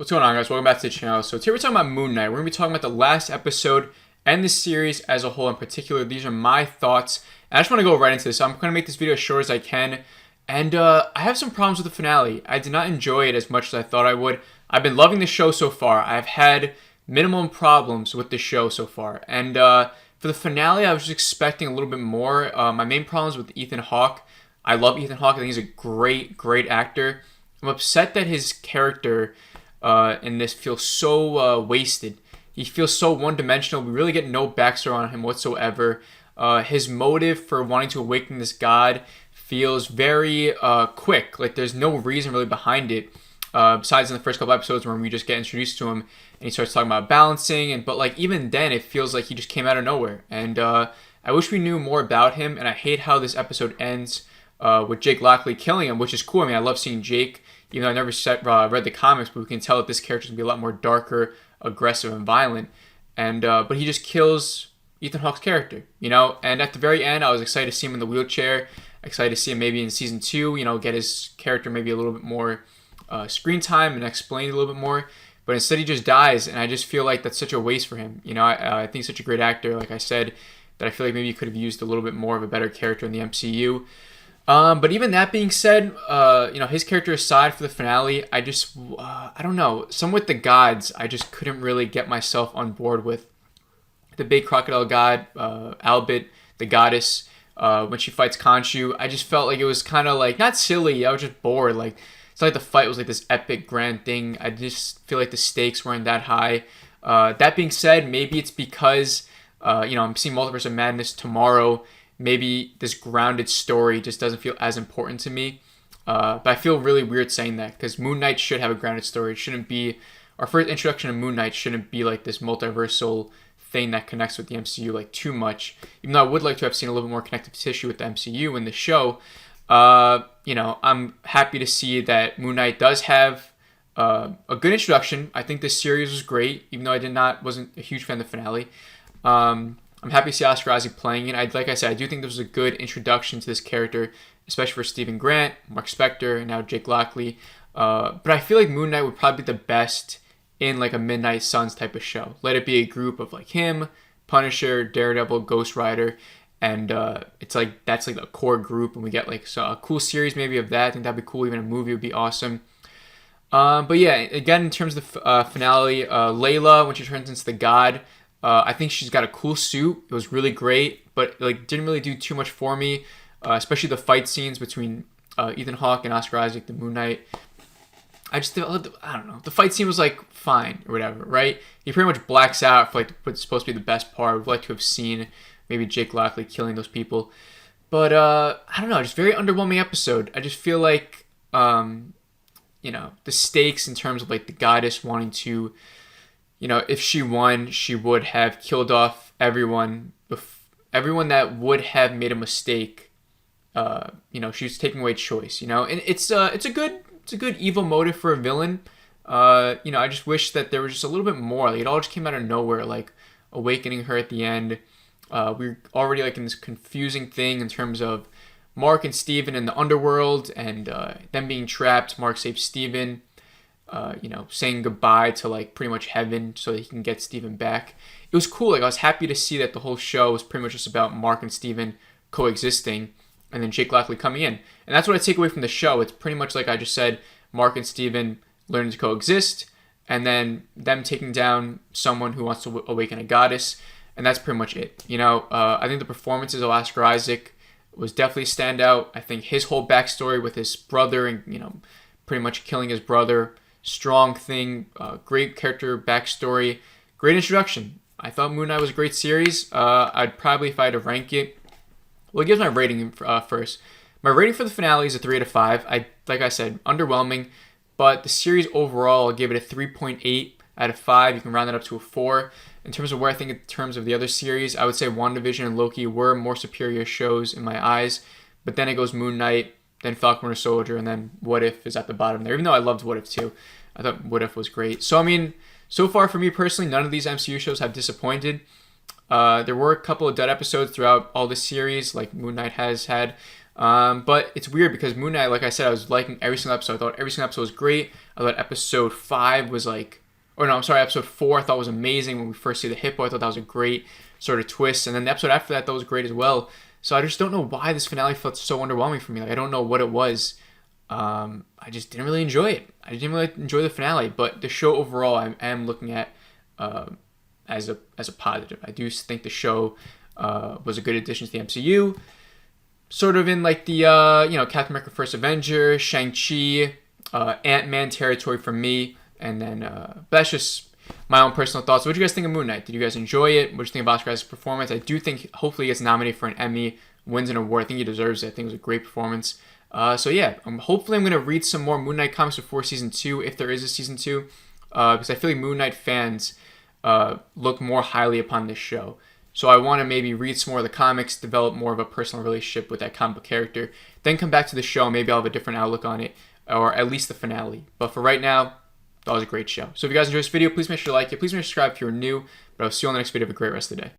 What's going on, guys? Welcome back to the channel. So today we're talking about Moon Knight. We're going to be talking about the last episode and the series as a whole in particular. These are my thoughts. And I just want to go right into this. So I'm going to make this video as short as I can. And I have some problems with the finale. I did not enjoy it as much as I thought I would. I've been loving the show so far. I've had minimum problems with the show so far. And for the finale, I was just expecting a little bit more. My main problem is with Ethan Hawke. I love Ethan Hawke. I think he's a great actor. I'm upset that his character in this feels so wasted. He feels so one-dimensional. We really get no backstory on him whatsoever. His motive for wanting to awaken this god feels very quick. Like there's no reason really behind it. Besides in the first couple episodes when we just get introduced to him and he starts talking about balancing, but like even then it feels like he just came out of nowhere. And I wish we knew more about him. And I hate how this episode ends with Jake Lockley killing him, which is cool. I mean, I love seeing Jake. Even though I never read the comics, but we can tell that this character is going to be a lot more darker, aggressive, and violent. And but he just kills Ethan Hawke's character, you know? And at the very end, I was excited to see him in the wheelchair. Excited to see him maybe in season 2, you know, get his character maybe a little bit more screen time and explain a little bit more. But instead he just dies, and I just feel like that's such a waste for him. You know, I think he's such a great actor, like I said, that I feel like maybe he could have used a little bit more of a better character in the MCU. But even that being said, you know, his character aside for the finale, I just, I don't know, some with the gods, I just couldn't really get myself on board with. The big crocodile god, Albert, the goddess, when she fights Khonshu, I just felt like it was kind of like, not silly, I was just bored. Like, it's not like the fight was like this epic grand thing. I just feel like the stakes weren't that high. That being said, maybe it's because, you know, I'm seeing Multiverse of Madness tomorrow. Maybe this grounded story just doesn't feel as important to me. But I feel really weird saying that because Moon Knight should have a grounded story. It shouldn't be, our first introduction to Moon Knight shouldn't be like this multiversal thing that connects with the MCU like too much. Even though I would like to have seen a little bit more connective tissue with the MCU in the show. You know, I'm happy to see that Moon Knight does have a good introduction. I think this series was great, even though wasn't a huge fan of the finale. I'm happy to see Oscar Isaac playing it. Like I said, I do think this was a good introduction to this character, especially for Stephen Grant, Mark Spector, and now Jake Lockley. But I feel like Moon Knight would probably be the best in like a Midnight Suns type of show. Let it be a group of like him, Punisher, Daredevil, Ghost Rider, and it's like that's like a core group, and we get like a cool series maybe of that. I think that'd be cool. Even a movie would be awesome. But yeah, again, in terms of the finale, Layla, when she turns into the god, I think she's got a cool suit. It was really great, but like didn't really do too much for me, especially the fight scenes between Ethan Hawke and Oscar Isaac, the Moon Knight. I don't know. The fight scene was like fine or whatever, right? He pretty much blacks out for like what's supposed to be the best part. We'd like to have seen maybe Jake Lockley killing those people, but I don't know. Just very underwhelming episode. I just feel like you know, the stakes in terms of like the goddess wanting to. You know, if she won, she would have killed off everyone that would have made a mistake. You know, she's taking away choice. You know, and it's a good evil motive for a villain. You know, I just wish that there was just a little bit more. Like it all just came out of nowhere. Like awakening her at the end. We're already like in this confusing thing in terms of Mark and Steven in the underworld and them being trapped. Mark saves Steven. You know, saying goodbye to like pretty much heaven so that he can get Steven back. It was cool. Like I was happy to see that the whole show was pretty much just about Mark and Steven coexisting and then Jake Lockley coming in. And that's what I take away from the show. It's pretty much like I just said, Mark and Steven learning to coexist and then them taking down someone who wants to awaken a goddess. And that's pretty much it. You know, I think the performances of Oscar Isaac was definitely a standout. I think his whole backstory with his brother and, you know, pretty much killing his brother, strong thing, great character backstory, great introduction. I thought Moon Knight was a great series. I'd probably, if I had to rank it, well, here's my rating first. My rating for the finale is a 3 out of 5. Like I said, underwhelming, but the series overall, I'll give it a 3.8 out of 5. You can round that up to a 4. In terms of where I think in terms of the other series, I would say WandaVision and Loki were more superior shows in my eyes, but then it goes Moon Knight, then Falcon Winter Soldier, and then What If is at the bottom there. Even though I loved What If too. I thought What If was great. So, I mean, so far for me personally, none of these MCU shows have disappointed. There were a couple of dead episodes throughout all the series, like Moon Knight has had. But it's weird because Moon Knight, like I said, I was liking every single episode. I thought every single episode was great. I thought episode 5 was like, or no, I'm sorry, episode 4 I thought was amazing when we first see the hippo. I thought that was a great sort of twist. And then the episode after that, was great as well. So I just don't know why this finale felt so underwhelming for me. Like, I don't know what it was. I just didn't really enjoy it. I didn't really enjoy the finale. But the show overall, I am looking at as a positive. I do think the show was a good addition to the MCU. Sort of in like the Captain America: First Avenger, Shang-Chi, Ant-Man territory for me. And then that's just my own personal thoughts. What do you guys think of Moon Knight? Did you guys enjoy it? What do you think of Oscar Isaac's performance? I do think hopefully he gets nominated for an Emmy, wins an award. I think he deserves it. I think it was a great performance. So yeah, hopefully I'm going to read some more Moon Knight comics before season 2, if there is a season 2, because I feel like Moon Knight fans look more highly upon this show. So I want to maybe read some more of the comics, develop more of a personal relationship with that comic book character, then come back to the show. Maybe I'll have a different outlook on it, or at least the finale. But for right now, that was a great show. So if you guys enjoyed this video, please make sure to like it. Please make sure to subscribe if you're new. But I'll see you on the next video. Have a great rest of the day.